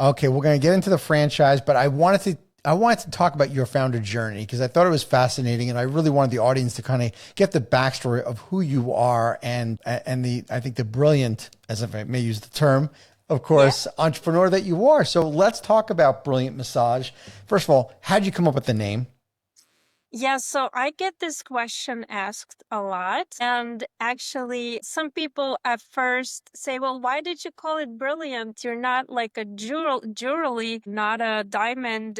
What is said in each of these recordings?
Okay, we're going to get into the franchise, but I wanted to talk about your founder journey because I thought it was fascinating, and I really wanted the audience to kind of get the backstory of who you are and the I think the brilliant, as if I may use the term, of Yeah. course, entrepreneur that you are. So let's talk about Brilliant Massage. First of all, how did you come up with the name? Yeah, so I get this question asked a lot. And actually, some people at first say, well, why did you call it brilliant? You're not like a jewelry, not a diamond,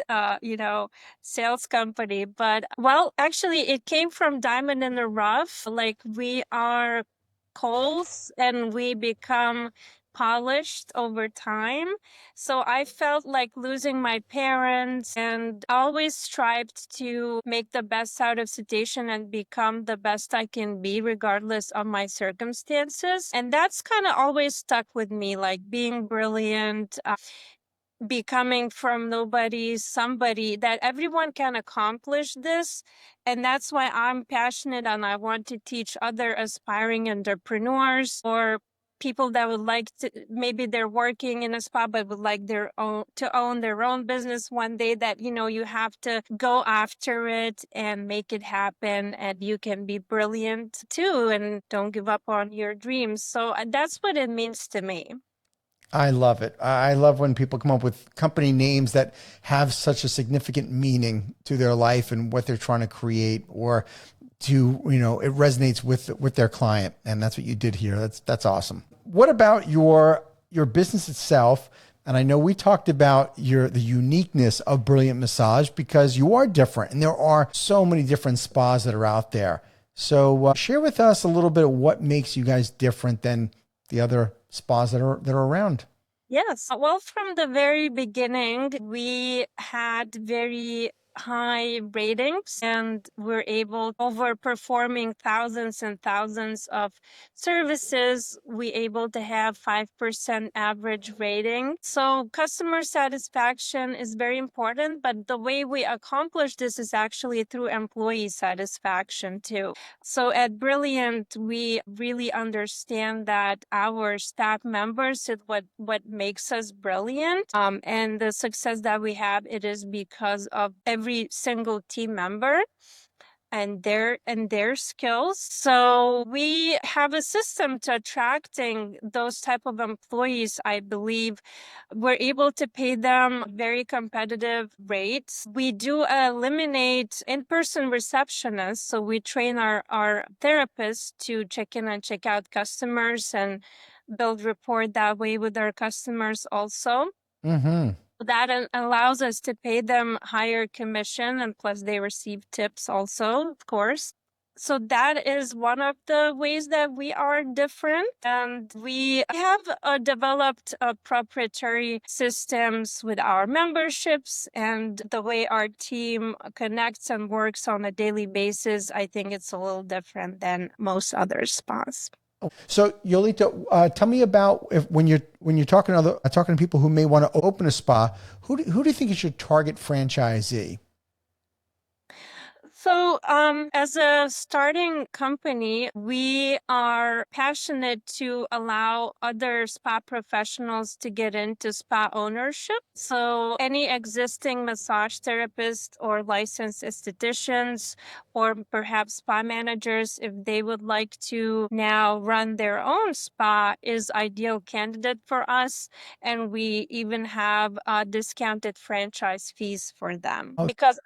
sales company. But well, actually, it came from Diamond in the Rough. Like we are coals and we become polished over time. So I felt like losing my parents and always strived to make the best out of situation and become the best I can be regardless of my circumstances. And that's kind of always stuck with me, like being brilliant, becoming from nobody somebody, that everyone can accomplish this. And that's why I'm passionate and I want to teach other aspiring entrepreneurs or people that would like to, maybe they're working in a spa but would like their own to own their own business one day, that you have to go after it and make it happen, and you can be brilliant too and don't give up on your dreams. So that's what it means to me. I love it. I love when people come up with company names that have such a significant meaning to their life and what they're trying to create, or it resonates with their client, and that's what you did here. That's awesome. What about your business itself? And I know we talked about the uniqueness of Brilliant Massage because you are different, and there are so many different spas that are out there. So share with us a little bit of what makes you guys different than the other spas that are around. Yes. Well, from the very beginning, we had very high ratings and we're able overperforming thousands and thousands of services. We able to have 5% average rating. So customer satisfaction is very important, but the way we accomplish this is actually through employee satisfaction too. So at Brilliant, we really understand that our staff members is what makes us brilliant. And the success that we have, it is because of every single team member and their skills. So we have a system to attracting those type of employees. I believe we're able to pay them very competitive rates. We do eliminate in-person receptionists, so we train our therapists to check in and check out customers and build rapport that way with our customers also. Mm-hmm. That allows us to pay them higher commission, and plus they receive tips also, of course. So that is one of the ways that we are different. And we have developed proprietary systems with our memberships and the way our team connects and works on a daily basis. I think it's a little different than most other spas. So Yolita, tell me about if when you're talking to talking to people who may want to open a spa, who do you think is your target franchisee? So, as a starting company, we are passionate to allow other spa professionals to get into spa ownership. So, any existing massage therapists or licensed estheticians, or perhaps spa managers, if they would like to now run their own spa, is ideal candidate for us. And we even have discounted franchise fees for them Oh, because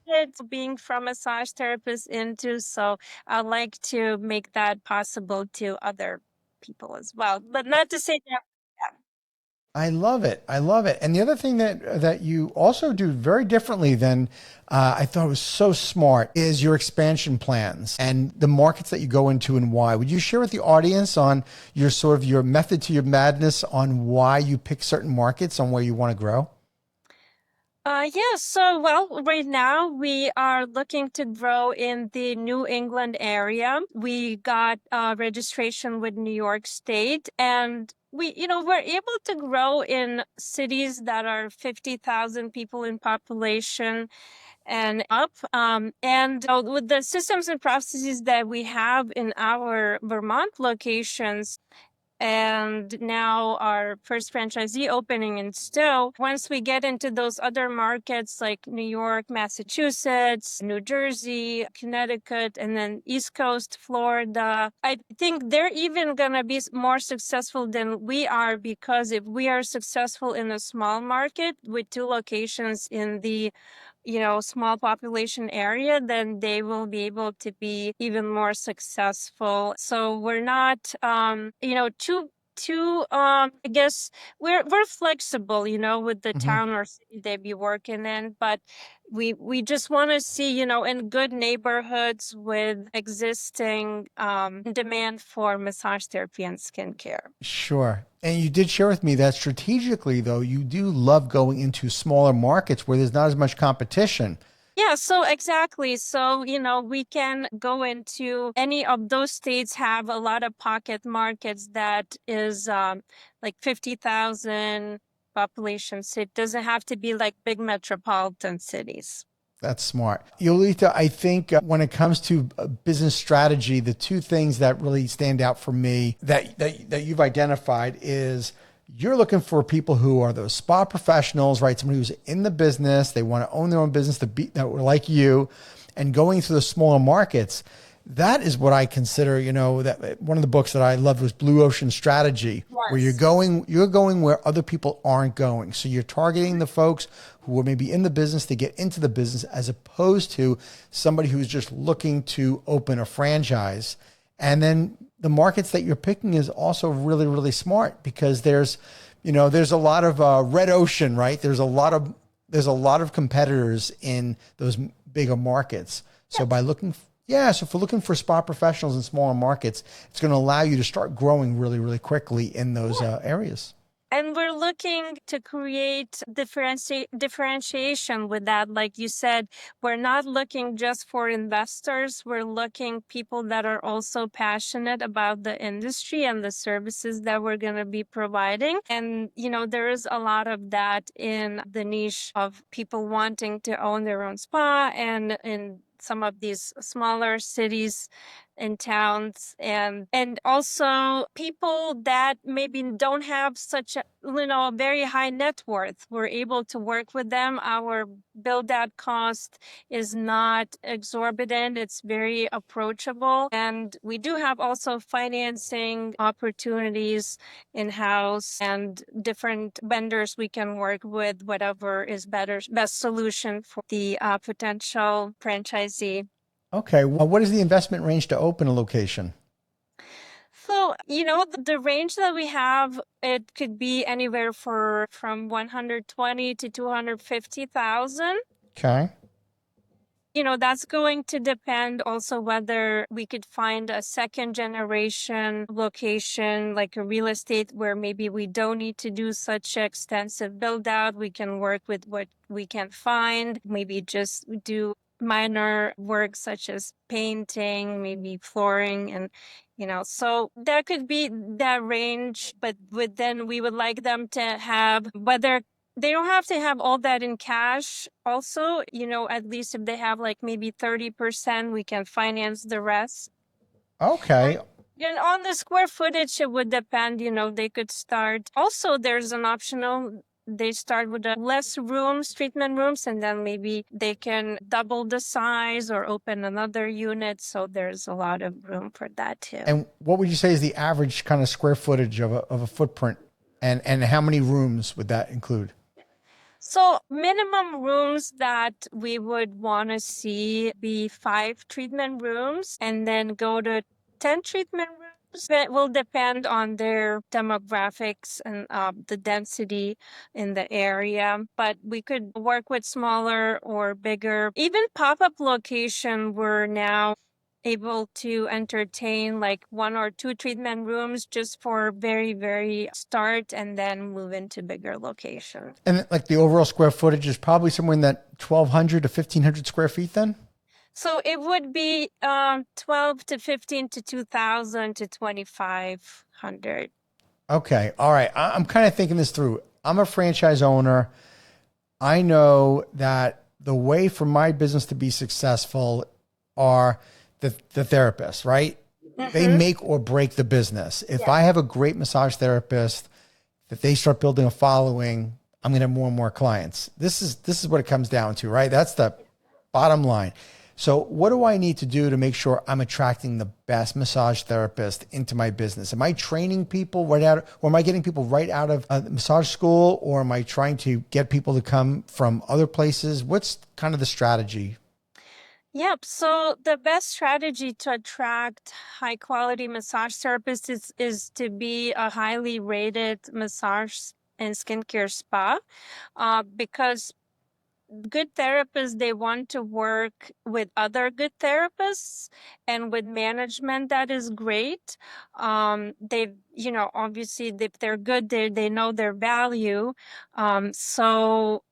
it's being from massage therapist into, so I like to make that possible to other people as well. But not to say that, yeah. I love it. I love it. And the other thing that you also do very differently than I thought was so smart is your expansion plans and the markets that you go into and why. Would you share with the audience on your sort of your method to your madness on why you pick certain markets on where you want to grow? Yes. So, well, right now we are looking to grow in the New England area. We got registration with New York State, and we're able to grow in cities that are 50,000 people in population and up. And with the systems and processes that we have in our Vermont locations, and now our first franchisee opening in Stowe. Once we get into those other markets like New York, Massachusetts, New Jersey, Connecticut, and then East Coast, Florida, I think they're even going to be more successful than we are, because if we are successful in a small market with 2 locations in the small population area, then they will be able to be even more successful. So we're not, I guess we're flexible, with the Hmm. town or city they be working in, but we just want to see, in good neighborhoods with existing demand for massage therapy and skincare. Sure. And you did share with me that strategically, though, you do love going into smaller markets where there's not as much competition. Yeah, so exactly. So, we can go into any of those states, have a lot of pocket markets that is like 50,000 population. So it doesn't have to be like big metropolitan cities. That's smart. Yolita, I think when it comes to business strategy, the two things that really stand out for me that you've identified is you're looking for people who are those spa professionals, right? Somebody who's in the business, they want to own their own business, that were like you, and going through the smaller markets. That is what I consider, that one of the books that I loved was Blue Ocean Strategy, where Yes. you're going where other people aren't going. So you're targeting the folks who are maybe in the business to get into the business, as opposed to somebody who's just looking to open a franchise. And then the markets that you're picking is also really, really smart, because there's a lot of red ocean, right? There's a lot of competitors in those bigger markets. So by looking, yeah, so for looking for spa professionals in smaller markets, it's going to allow you to start growing really, really quickly in those areas. And we're looking to create differentiation with that. Like you said, we're not looking just for investors. We're looking people that are also passionate about the industry and the services that we're going to be providing. And, there is a lot of that in the niche of people wanting to own their own spa, and in some of these smaller cities and towns, and also people that maybe don't have such a very high net worth. We're able to work with them. Our build out cost is not exorbitant. It's very approachable, and we do have also financing opportunities in house and different vendors we can work with, whatever is best solution for the potential franchisee. Okay. What is the investment range to open a location? So, the range that we have, it could be anywhere from 120 to 250,000. Okay. That's going to depend also whether we could find a second generation location, like a real estate, where maybe we don't need to do such extensive build out. We can work with what we can find, maybe just do minor work such as painting, maybe flooring, and so that could be that range. But then we would like them to have, whether they don't have to have all that in cash also, at least if they have like maybe 30%, we can finance the rest. Okay. And on the square footage, it would depend, they could start. Also, there's an optional, they start with less rooms, treatment rooms, and then maybe they can double the size or open another unit. So there's a lot of room for that too. And what would you say is the average kind of square footage of a footprint, and how many rooms would that include? So minimum rooms that we would want to see be 5 treatment rooms, and then go to 10 treatment rooms. It will depend on their demographics and the density in the area. But we could work with smaller or bigger. Even pop-up location, we're now able to entertain like 1 or 2 treatment rooms just for very, very start, and then move into bigger locations. And like the overall square footage is probably somewhere in that 1,200 to 1,500 square feet then? So it would be 12 to 15 to 2,000 to 2,500. Okay. All right. I'm kind of thinking this through. I'm a franchise owner. I know that the way for my business to be successful are the therapists, right? they make or break the business. If I have a great massage therapist, that they start building a following, I'm going to have more and more clients. This is what it comes down to, right? That's the bottom line. So what do I need to do to make sure I'm attracting the best massage therapist into my business? Am I training people right out, or am I getting people right out of massage school, or am I trying to get people to come from other places? What's kind of the strategy? Yep. So the best strategy to attract high quality massage therapists is to be a highly rated massage and skincare spa, because good therapists, they want to work with other good therapists and with management that is great. They, obviously if they're good, they know their value. So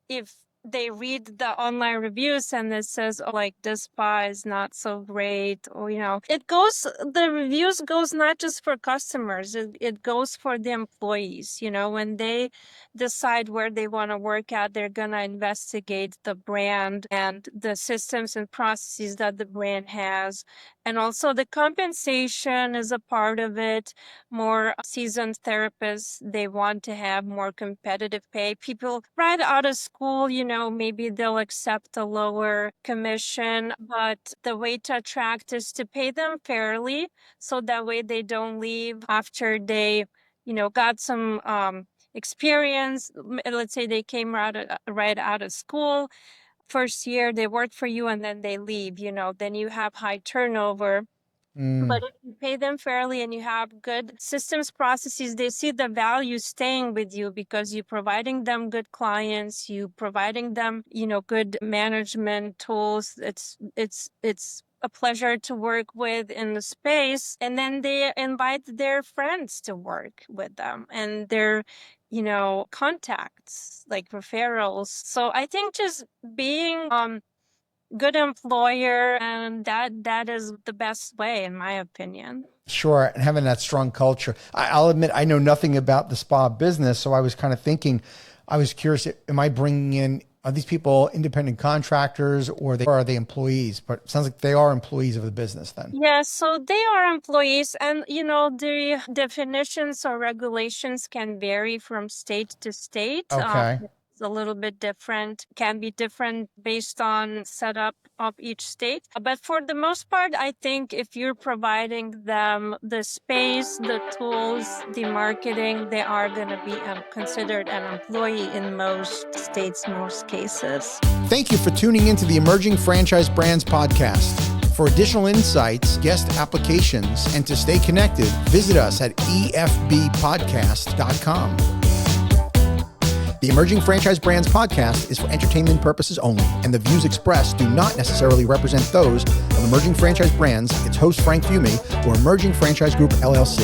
if they read the online reviews and it says, oh, like this spa is not so great, or the reviews goes not just for customers, it goes for the employees. When they decide where they want to work at, they're gonna investigate the brand and the systems and processes that the brand has, and also the compensation is a part of it. More seasoned therapists, they want to have more competitive pay. People right out of school, maybe they'll accept a lower commission, but the way to attract is to pay them fairly, so that way they don't leave after they, got some experience. Let's say they came right out of school. First year they work for you and then they leave, then you have high turnover. But if you pay them fairly and you have good systems, processes, they see the value staying with you because you're providing them good clients, you providing them, good management tools. It's a pleasure to work with in the space. And then they invite their friends to work with them and their, contacts, like referrals. So I think just being good employer, and that is the best way, in my opinion. Sure. And having that strong culture. I'll admit, I know nothing about the spa business. So I was kind of thinking, I was curious, am I bringing in, are these people independent contractors, or are they employees? But it sounds like they are employees of the business then. Yeah, so they are employees, and the definitions or regulations can vary from state to state. Okay. It's a little bit different, can be different based on setup of each state. But for the most part, I think if you're providing them the space, the tools, the marketing, they are going to be considered an employee in most states, most cases. Thank you for tuning into the Emerging Franchise Brands podcast. For additional insights, guest applications, and to stay connected, visit us at efbpodcast.com. The Emerging Franchise Brands podcast is for entertainment purposes only, and the views expressed do not necessarily represent those of Emerging Franchise Brands, its host Frank Fiume, or Emerging Franchise Group, LLC.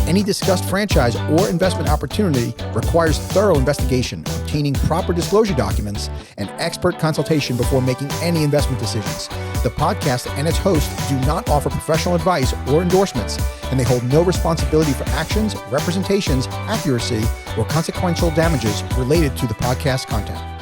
Any discussed franchise or investment opportunity requires thorough investigation, obtaining proper disclosure documents, and expert consultation before making any investment decisions. The podcast and its host do not offer professional advice or endorsements, and they hold no responsibility for actions, representations, accuracy, or consequential damages related to the podcast content.